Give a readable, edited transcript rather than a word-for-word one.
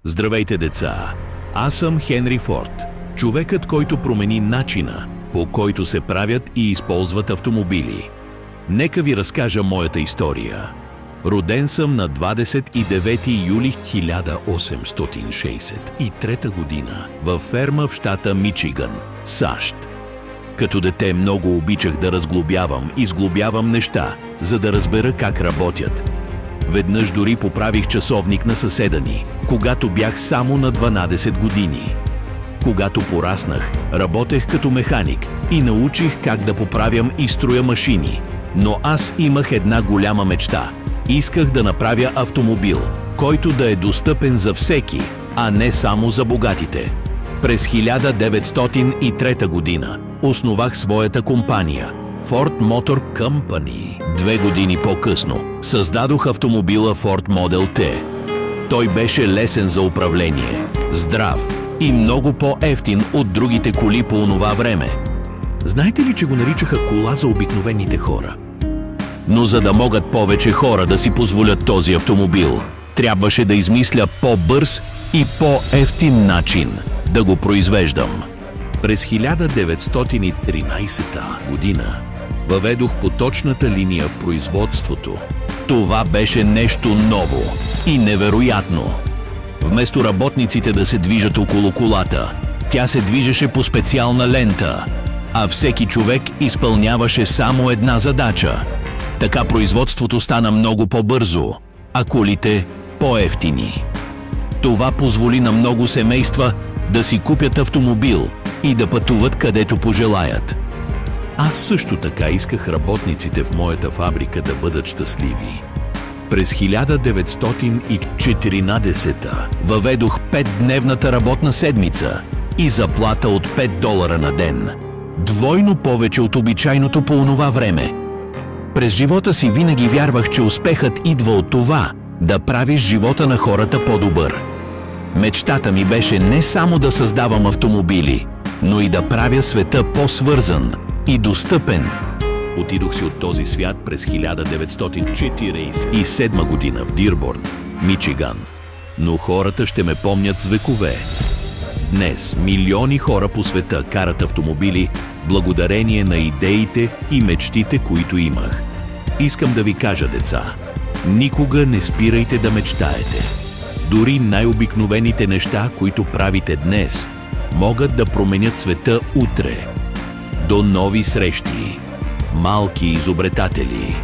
Здравейте, деца! Аз съм Хенри Форд, човекът, който промени начина, по който се правят и използват автомобили. Нека ви разкажа моята история. Роден съм на 29 юли 1863 година във ферма в щата Мичиган, САЩ. Като дете много обичах да разглобявам и сглобявам неща, за да разбера как работят. Веднъж дори поправих часовник на съседа ни, когато бях само на 12 години. Когато пораснах, работех като механик и научих как да поправям и строя машини. Но аз имах една голяма мечта. Исках да направя автомобил, който да е достъпен за всеки, а не само за богатите. През 1903 година основах своята компания Ford Motor Company. 2 години по-късно създадох автомобила Ford Model T. Той беше лесен за управление, здрав и много по-евтин от другите коли по онова време. Знаете ли, че го наричаха кола за обикновените хора? Но за да могат повече хора да си позволят този автомобил, трябваше да измисля по-бърз и по-евтин начин да го произвеждам. През 1913 година въведох поточната линия в производството. Това беше нещо ново и невероятно. Вместо работниците да се движат около колата, тя се движеше по специална лента, а всеки човек изпълняваше само една задача. Така производството стана много по-бързо, а колите по-евтини. Това позволи на много семейства да си купят автомобил и да пътуват където пожелаят. Аз също така исках работниците в моята фабрика да бъдат щастливи. През 1914 въведох 5-дневната работна седмица и заплата от $5 на ден. Двойно повече от обичайното по онова време. През живота си винаги вярвах, че успехът идва от това да правиш живота на хората по-добър. Мечтата ми беше не само да създавам автомобили, но и да правя света по-свързан и достъпен. Отидох си от този свят през 1947 година в Дирборн, Мичиган. Но хората ще ме помнят с векове. Днес милиони хора по света карат автомобили благодарение на идеите и мечтите, които имах. Искам да ви кажа, деца, никога не спирайте да мечтаете. Дори най-обикновените неща, които правите днес, могат да променят света утре. До нови срещи, малки изобретатели!